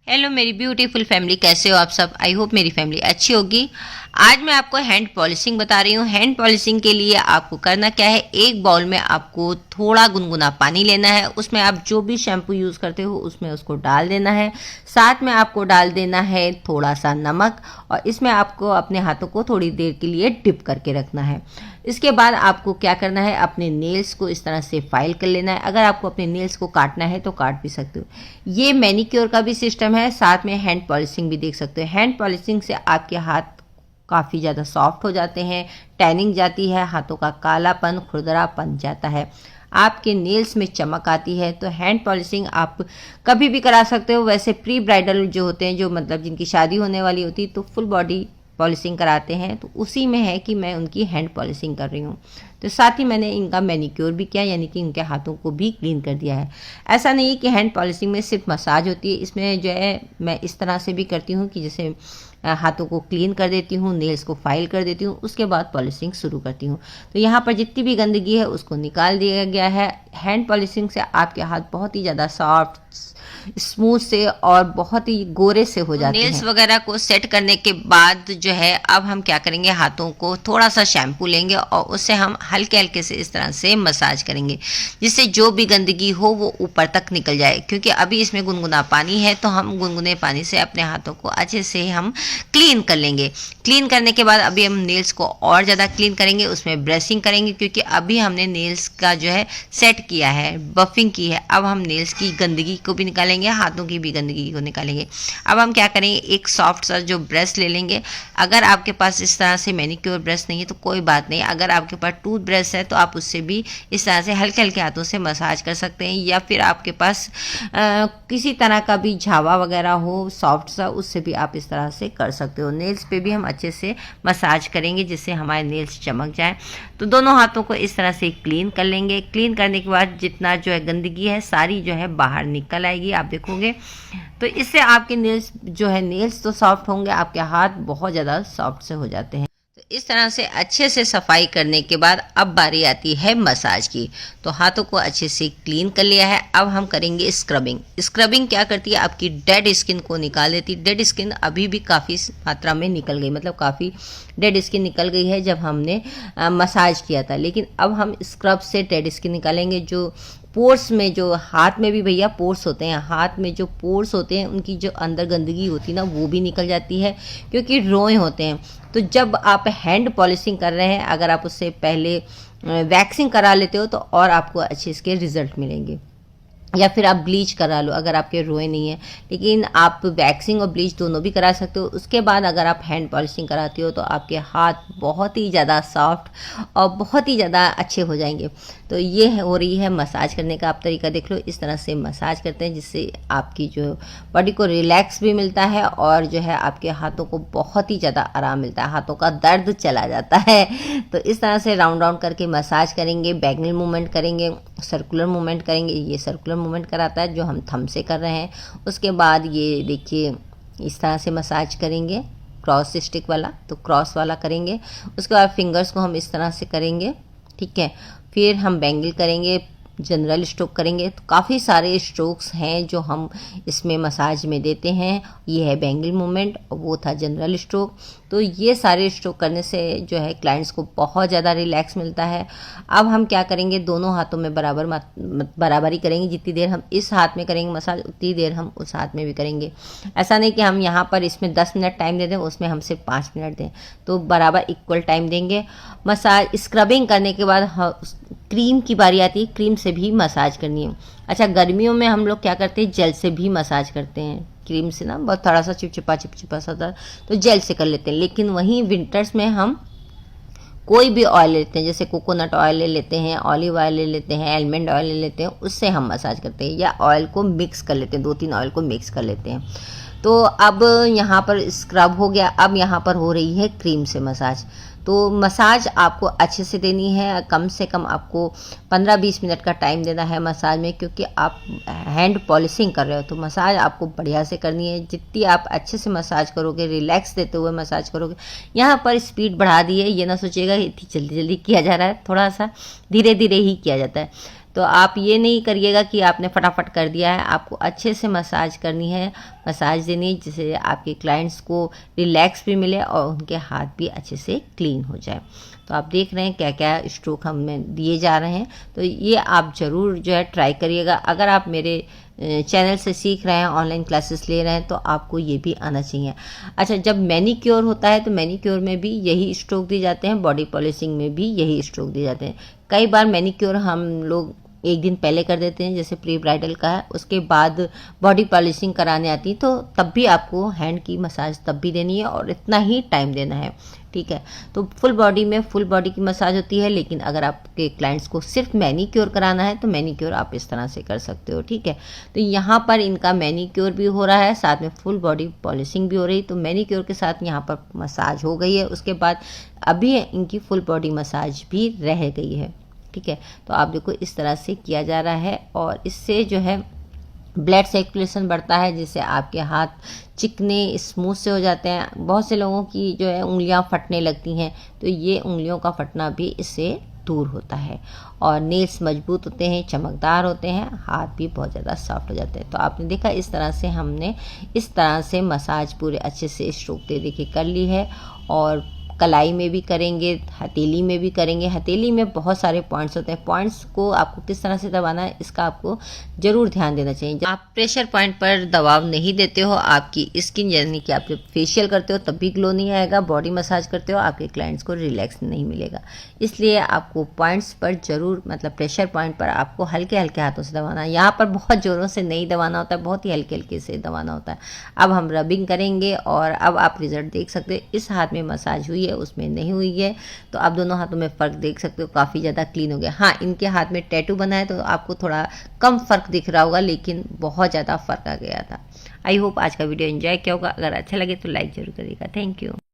Hello मेरी beautiful family, कैसे हो आप सब। आई होप मेरी फैमिली अच्छी होगी। आज मैं आपको हैंड पॉलिशिंग बता रही हूँ। हैंड पॉलिशिंग के लिए आपको करना क्या है, एक बाउल में आपको थोड़ा गुनगुना पानी लेना है, उसमें आप जो भी शैम्पू यूज़ करते हो उसमें उसको डाल देना है। साथ में आपको डाल देना है थोड़ा सा नमक, और इसमें आपको अपने हाथों को थोड़ी देर के लिए डिप करके रखना है। इसके बाद आपको क्या करना है, अपने नेल्स को इस तरह से फाइल कर लेना है। अगर आपको अपने नेल्स को काटना है तो काट भी सकते हो। ये मैनिक्योर का भी सिस्टम है, साथ में हैंड पॉलिशिंग भी देख सकते हो। हैंड पॉलिशिंग से आपके हाथ काफ़ी ज़्यादा सॉफ्ट हो जाते हैं, टैनिंग जाती है, हाथों का कालापन खुरदरापन जाता है, आपके नेल्स में चमक आती है। तो हैंड पॉलिशिंग आप कभी भी करा सकते हो। वैसे प्री ब्राइडल जो होते हैं, जो मतलब जिनकी शादी होने वाली होती है, तो फुल बॉडी पॉलिशिंग कराते हैं, तो उसी में है कि मैं उनकी हैंड पॉलिशिंग कर रही हूँ। तो साथ ही मैंने इनका मैनिक्योर भी किया, यानी कि इनके हाथों को भी क्लीन कर दिया है। ऐसा नहीं है कि हैंड पॉलिशिंग में सिर्फ मसाज होती है, इसमें जो है मैं इस तरह से भी करती हूँ कि जैसे हाथों को क्लीन कर देती हूँ, नेल्स को फाइल कर देती हूँ, उसके बाद पॉलिशिंग शुरू करती हूँ। तो यहाँ पर जितनी भी गंदगी है उसको निकाल दिया गया है। हैंड पॉलिशिंग से आपके हाथ बहुत ही ज़्यादा सॉफ्ट, स्मूथ से और बहुत ही गोरे से हो जाते हैं। नेल्स वगैरह को सेट करने के बाद जो है, अब हम क्या करेंगे, हाथों को थोड़ा सा शैम्पू लेंगे और उससे हम हल्के हल्के से इस तरह से मसाज करेंगे, जिससे जो भी गंदगी हो वो ऊपर तक निकल जाए। क्योंकि अभी इसमें गुनगुना पानी है, तो हम गुनगुने पानी से अपने हाथों को अच्छे से हम क्लीन कर लेंगे। क्लीन करने के बाद अभी हम नेल्स को और ज़्यादा क्लीन करेंगे, उसमें ब्रशिंग करेंगे, क्योंकि अभी हमने नेल्स का जो है सेट किया है, बफिंग की है। अब हम नेल्स की गंदगी को भी निकालेंगे, हाथों की भी गंदगी को निकालेंगे। अब हम क्या करेंगे, एक सॉफ्ट सा जो ब्रश ले लेंगे। अगर आपके पास इस तरह से मैनिक्योर ब्रश नहीं है तो कोई बात नहीं, अगर आपके पास टूथ ब्रश है तो आप उससे भी इस तरह से हल्के हल्के हाथों से मसाज कर सकते हैं, या फिर आपके पास किसी तरह का भी झावा वगैरह हो सॉफ्ट सा, उससे भी आप इस तरह से कर सकते हो। नेल्स पे भी हम अच्छे से मसाज करेंगे, जिससे हमारे नेल्स चमक जाए। तो दोनों हाथों को इस तरह से क्लीन कर लेंगे। क्लीन करने के बाद जितना जो है गंदगी है सारी जो है बाहर निकल आएगी, आप देखोगे। तो इससे आपके नेल्स जो है, नेल्स तो सॉफ्ट होंगे, आपके हाथ बहुत ज़्यादा सॉफ्ट से हो जाते हैं। तो इस तरह से अच्छे से सफाई करने के बाद अब बारी आती है मसाज की। तो हाथों को अच्छे से क्लीन कर लिया है, अब हम करेंगे स्क्रबिंग। स्क्रबिंग क्या करती है, आपकी डेड स्किन को निकाल देती है। डेड स्किन अभी भी काफ़ी मात्रा में निकल गई, मतलब काफ़ी डेड स्किन निकल गई है जब हमने मसाज किया था। लेकिन अब हम स्क्रब से डेड स्किन निकालेंगे। जो पोर्स में, जो हाथ में भी भैया पोर्स होते हैं, हाथ में जो पोर्स होते हैं उनकी जो अंदर गंदगी होती है ना, वो भी निकल जाती है, क्योंकि रोए होते हैं। तो जब आप हैंड पॉलिशिंग कर रहे हैं, अगर आप उससे पहले वैक्सिंग करा लेते हो तो और आपको अच्छे इसके रिजल्ट मिलेंगे। या फिर आप ब्लीच करा लो अगर आपके रोए नहीं है, लेकिन आप वैक्सिंग और ब्लीच दोनों भी करा सकते हो। उसके बाद अगर आप हैंड पॉलिशिंग कराती हो तो आपके हाथ बहुत ही ज़्यादा सॉफ्ट और बहुत ही ज़्यादा अच्छे हो जाएंगे। तो ये हो रही है मसाज करने का, आप तरीका देख लो। इस तरह से मसाज करते हैं, जिससे आपकी जो बॉडी को रिलैक्स भी मिलता है और जो है आपके हाथों को बहुत ही ज़्यादा आराम मिलता है, हाथों का दर्द चला जाता है। तो इस तरह से राउंड राउंड करके मसाज करेंगे, बैगल मूवमेंट करेंगे, सर्कुलर मूवमेंट करेंगे। ये सर्कुलर मूवमेंट कराता है जो हम थंब से कर रहे हैं। उसके बाद ये देखिए इस तरह से मसाज करेंगे, क्रॉस स्टिक वाला, तो क्रॉस वाला करेंगे। उसके बाद फिंगर्स को हम इस तरह से करेंगे, ठीक है। फिर हम बैंगल करेंगे, जनरल स्ट्रोक करेंगे। तो काफ़ी सारे स्ट्रोक्स हैं जो हम इसमें मसाज में देते हैं। ये है बैंगल मूवमेंट, वो था जनरल स्ट्रोक। तो ये सारे स्ट्रोक करने से जो है क्लाइंट्स को बहुत ज़्यादा रिलैक्स मिलता है। अब हम क्या करेंगे, दोनों हाथों में बराबरी करेंगे। जितनी देर हम इस हाथ में करेंगे मसाज, उतनी देर हम उस हाथ में भी करेंगे। ऐसा नहीं कि हम यहाँ पर इसमें 10 मिनट टाइम दे दें, उसमें हम सिर्फ 5 मिनट दें। तो बराबर इक्वल टाइम देंगे। मसाज स्क्रबिंग करने के बाद क्रीम की बारी आती है, क्रीम से भी मसाज करनी है। अच्छा, गर्मियों में हम लोग क्या करते हैं, जेल से भी मसाज करते हैं। क्रीम से ना बहुत थोड़ा सा चिपचिपा सा होता है, तो जेल से कर लेते हैं। लेकिन वहीं विंटर्स में हम कोई भी ऑयल लेते हैं, जैसे कोकोनट ऑयल ले लेते हैं, ऑलिव ऑयल ले लेते हैं, आलमंड ऑयल ले लेते हैं, उससे हम मसाज करते हैं। या ऑयल को मिक्स कर लेते हैं, 2-3 ऑयल को मिक्स कर लेते हैं। तो अब यहाँ पर स्क्रब हो गया, अब यहाँ पर हो रही है क्रीम से मसाज। तो मसाज आपको अच्छे से देनी है, कम से कम आपको 15-20 मिनट का टाइम देना है मसाज में, क्योंकि आप हैंड पॉलिशिंग कर रहे हो। तो मसाज आपको बढ़िया से करनी है। जितनी आप अच्छे से मसाज करोगे, रिलैक्स देते हुए मसाज करोगे। यहाँ पर स्पीड बढ़ा दी है, ये ना सोचिएगा इतनी जल्दी जल्दी किया जा रहा है, थोड़ा सा धीरे धीरे ही किया जाता है। तो आप ये नहीं करिएगा कि आपने फटाफट कर दिया है, आपको अच्छे से मसाज करनी है। मसाज देनी है, जिससे आपके क्लाइंट्स को रिलैक्स भी मिले और उनके हाथ भी अच्छे से क्लीन हो जाए। तो आप देख रहे हैं क्या क्या स्ट्रोक हमें दिए जा रहे हैं, तो ये आप ज़रूर जो है ट्राई करिएगा। अगर आप मेरे चैनल से सीख रहे हैं, ऑनलाइन क्लासेस ले रहे हैं, तो आपको ये भी आना चाहिए। अच्छा, जब मैनीक्योर होता है तो मैनीक्योर में भी यही स्ट्रोक दिए जाते हैं, बॉडी पॉलिशिंग में भी यही स्ट्रोक दिए जाते हैं। कई बार मैनीक्योर हम लोग एक दिन पहले कर देते हैं, जैसे प्री ब्राइडल का है, उसके बाद बॉडी पॉलिशिंग कराने आती है, तो तब भी आपको हैंड की मसाज तब भी देनी है और इतना ही टाइम देना है, ठीक है। तो फुल बॉडी में फुल बॉडी की मसाज होती है, लेकिन अगर आपके क्लाइंट्स को सिर्फ मैनीक्योर कराना है तो मैनीक्योर आप इस तरह से कर सकते हो, ठीक है। तो यहाँ पर इनका मैनीक्योर भी हो रहा है, साथ में फुल बॉडी पॉलिशिंग भी हो रही है। तो मैनीक्योर के साथ यहाँ पर मसाज हो गई है, उसके बाद अभी इनकी फुल बॉडी मसाज भी रह गई है, ठीक है। तो आप देखो इस तरह से किया जा रहा है और इससे जो है ब्लड सर्कुलेशन बढ़ता है, जिससे आपके हाथ चिकने स्मूथ से हो जाते हैं। बहुत से लोगों की जो है उंगलियां फटने लगती हैं, तो ये उंगलियों का फटना भी इससे दूर होता है और नेल्स मजबूत होते हैं, चमकदार होते हैं, हाथ भी बहुत ज़्यादा सॉफ्ट हो जाते हैं। तो आपने देखा इस तरह से हमने इस तरह से मसाज पूरे अच्छे से स्ट्रोक दे दे के कर ली है। और कलाई में भी करेंगे, हथेली में भी करेंगे। हथेली में बहुत सारे पॉइंट्स होते हैं, पॉइंट्स को आपको किस तरह से दबाना है इसका आपको जरूर ध्यान देना चाहिए। आप प्रेशर पॉइंट पर दबाव नहीं देते हो, आपकी स्किन यानी कि आप जब फेशियल करते हो तब भी ग्लो नहीं आएगा, बॉडी मसाज करते हो आपके क्लाइंट्स को रिलैक्स नहीं मिलेगा। इसलिए आपको पॉइंट्स पर जरूर, मतलब प्रेशर पॉइंट पर आपको हल्के हल्के हाथों से दबाना है। यहाँ पर बहुत ज़ोरों से नहीं दबाना होता है, बहुत ही हल्के हल्के से दबाना होता है। अब हम रबिंग करेंगे और अब आप रिजल्ट देख सकते हो। इस हाथ में मसाज हुई है, उसमें नहीं हुई है, तो आप दोनों हाथों में फ़र्क देख सकते हो, काफ़ी ज़्यादा क्लीन हो गया। हाँ, इनके हाथ में टैटू बना है तो आपको थोड़ा कम फ़र्क दिख रहा होगा, लेकिन बहुत ज़्यादा फ़र्क आ गया था। आई होप आज का वीडियो एंजॉय किया होगा। अगर अच्छा लगे तो लाइक ज़रूर करिएगा। Thank you.